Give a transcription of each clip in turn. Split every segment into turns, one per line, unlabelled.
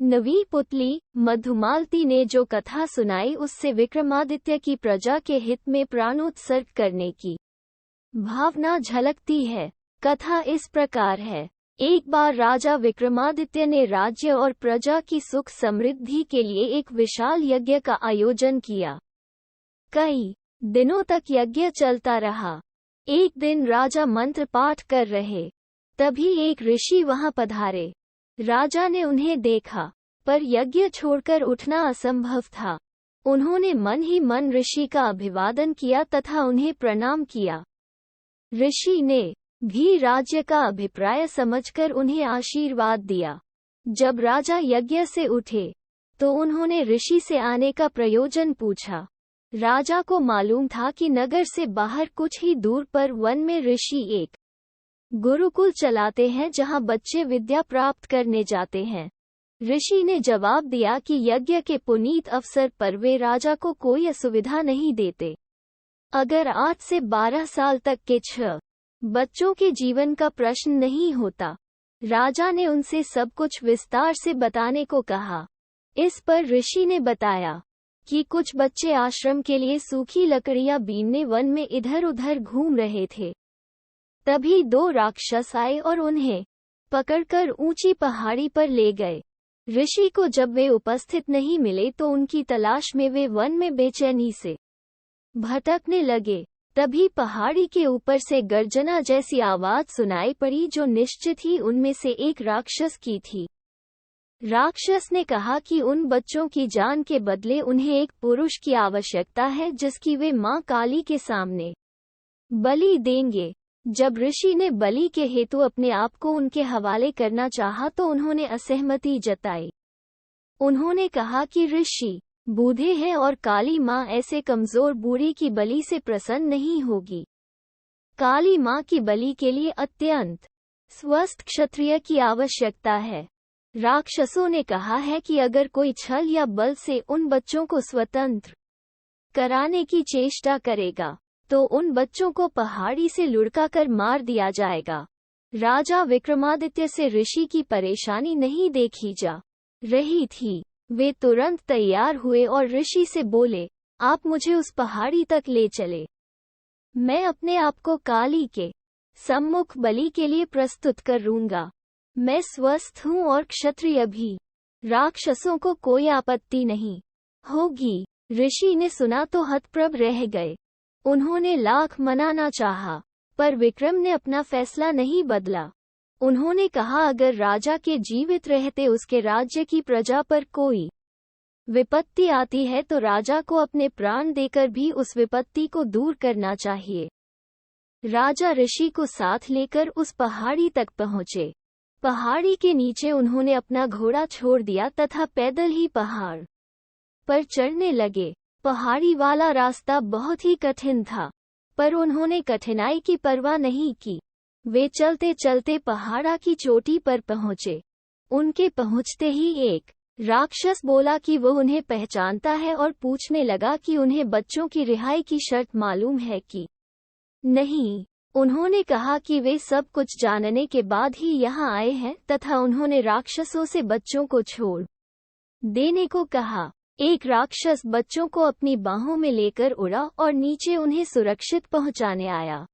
नवी पुतली मधुमालती ने जो कथा सुनाई उससे विक्रमादित्य की प्रजा के हित में प्राणोत्सर्ग करने की भावना झलकती है। कथा इस प्रकार है। एक बार राजा विक्रमादित्य ने राज्य और प्रजा की सुख समृद्धि के लिए एक विशाल यज्ञ का आयोजन किया। कई दिनों तक यज्ञ चलता रहा। एक दिन राजा मंत्र पाठ कर रहे, तभी एक ऋषि वहां पधारे। राजा ने उन्हें देखा, पर यज्ञ छोड़कर उठना असंभव था। उन्होंने मन ही मन ऋषि का अभिवादन किया तथा उन्हें प्रणाम किया। ऋषि ने भी राज्य का अभिप्राय समझकर उन्हें आशीर्वाद दिया। जब राजा यज्ञ से उठे, तो उन्होंने ऋषि से आने का प्रयोजन पूछा। राजा को मालूम था कि नगर से बाहर कुछ ही दूर पर वन में ऋषि एक गुरुकुल चलाते हैं जहां बच्चे विद्या प्राप्त करने जाते हैं। ऋषि ने जवाब दिया कि यज्ञ के पुनीत अवसर पर वे राजा को कोई असुविधा नहीं देते। अगर 8 से 12 साल तक के 6 बच्चों के जीवन का प्रश्न नहीं होता। राजा ने उनसे सब कुछ विस्तार से बताने को कहा। इस पर ऋषि ने बताया कि कुछ बच्चे आश्रम के लिए सूखी लकड़ियां बीनने वन में इधर उधर घूम रहे थे। तभी 2 राक्षस आए और उन्हें पकड़कर ऊंची पहाड़ी पर ले गए। ऋषि को जब वे उपस्थित नहीं मिले तो उनकी तलाश में वे वन में बेचैनी से भटकने लगे। तभी पहाड़ी के ऊपर से गर्जना जैसी आवाज सुनाई पड़ी, जो निश्चित ही उनमें से एक राक्षस की थी। राक्षस ने कहा कि उन बच्चों की जान के बदले उन्हें एक पुरुष की आवश्यकता है जिसकी वे मां काली के सामने बलि देंगे। जब ऋषि ने बलि के हेतु अपने आप को उनके हवाले करना चाहा तो उन्होंने असहमति जताई। उन्होंने कहा कि ऋषि बूढ़े हैं और काली मां ऐसे कमजोर बूढ़ी की बलि से प्रसन्न नहीं होगी। काली मां की बलि के लिए अत्यंत स्वस्थ क्षत्रिय की आवश्यकता है। राक्षसों ने कहा है कि अगर कोई छल या बल से उन बच्चों को स्वतंत्र कराने की चेष्टा करेगा तो उन बच्चों को पहाड़ी से लुढ़काकर मार दिया जाएगा। राजा विक्रमादित्य से ऋषि की परेशानी नहीं देखी जा रही थी। वे तुरंत तैयार हुए और ऋषि से बोले, आप मुझे उस पहाड़ी तक ले चले। मैं अपने आप को काली के सम्मुख बलि के लिए प्रस्तुत करूंगा। मैं स्वस्थ हूँ और क्षत्रिय भी। राक्षसों को कोई आपत्ति नहीं होगी। ऋषि ने सुना तो हतप्रभ रह गए। उन्होंने लाख मनाना चाहा, पर विक्रम ने अपना फैसला नहीं बदला। उन्होंने कहा, अगर राजा के जीवित रहते उसके राज्य की प्रजा पर कोई विपत्ति आती है तो राजा को अपने प्राण देकर भी उस विपत्ति को दूर करना चाहिए। राजा ऋषि को साथ लेकर उस पहाड़ी तक पहुँचे। पहाड़ी के नीचे उन्होंने अपना घोड़ा छोड़ दिया तथा पैदल ही पहाड़ पर चढ़ने लगे। पहाड़ी वाला रास्ता बहुत ही कठिन था, पर उन्होंने कठिनाई की परवाह नहीं की। वे चलते चलते पहाड़ा की चोटी पर पहुँचे। उनके पहुँचते ही एक राक्षस बोला कि वो उन्हें पहचानता है और पूछने लगा कि उन्हें बच्चों की रिहाई की शर्त मालूम है कि नहीं। उन्होंने कहा कि वे सब कुछ जानने के बाद ही यहाँ आए हैं तथा उन्होंने राक्षसों से बच्चों को छोड़ देने को कहा। एक राक्षस बच्चों को अपनी बाहों में लेकर उड़ा और नीचे उन्हें सुरक्षित पहुंचाने आया।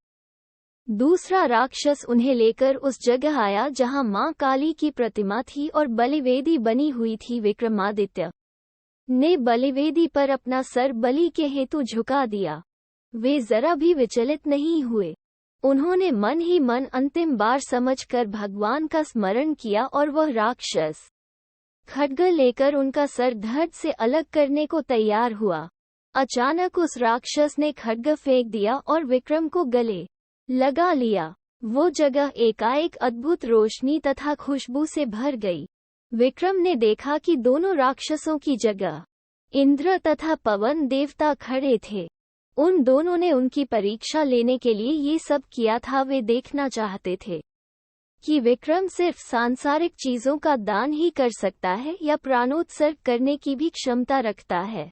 दूसरा राक्षस उन्हें लेकर उस जगह आया जहां मां काली की प्रतिमा थी और बलिवेदी बनी हुई थी। विक्रमादित्य ने बलिवेदी पर अपना सर बलि के हेतु झुका दिया। वे जरा भी विचलित नहीं हुए। उन्होंने मन ही मन अंतिम बार समझकर भगवान का स्मरण किया और वह राक्षस खड्ग लेकर उनका सर धड़ से अलग करने को तैयार हुआ। अचानक उस राक्षस ने खड्ग फेंक दिया और विक्रम को गले लगा लिया। वो जगह एकाएक अद्भुत रोशनी तथा खुशबू से भर गई। विक्रम ने देखा कि दोनों राक्षसों की जगह इंद्र तथा पवन देवता खड़े थे। उन दोनों ने उनकी परीक्षा लेने के लिए ये सब किया था। वे देखना चाहते थे कि विक्रम सिर्फ सांसारिक चीजों का दान ही कर सकता है या प्राणोत्सर्ग करने की भी क्षमता रखता है।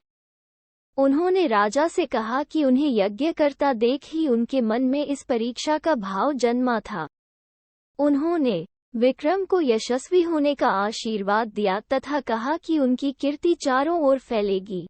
उन्होंने राजा से कहा कि उन्हें यज्ञ करता देख ही उनके मन में इस परीक्षा का भाव जन्मा था। उन्होंने विक्रम को यशस्वी होने का आशीर्वाद दिया तथा कहा कि उनकी कीर्ति चारों ओर फैलेगी।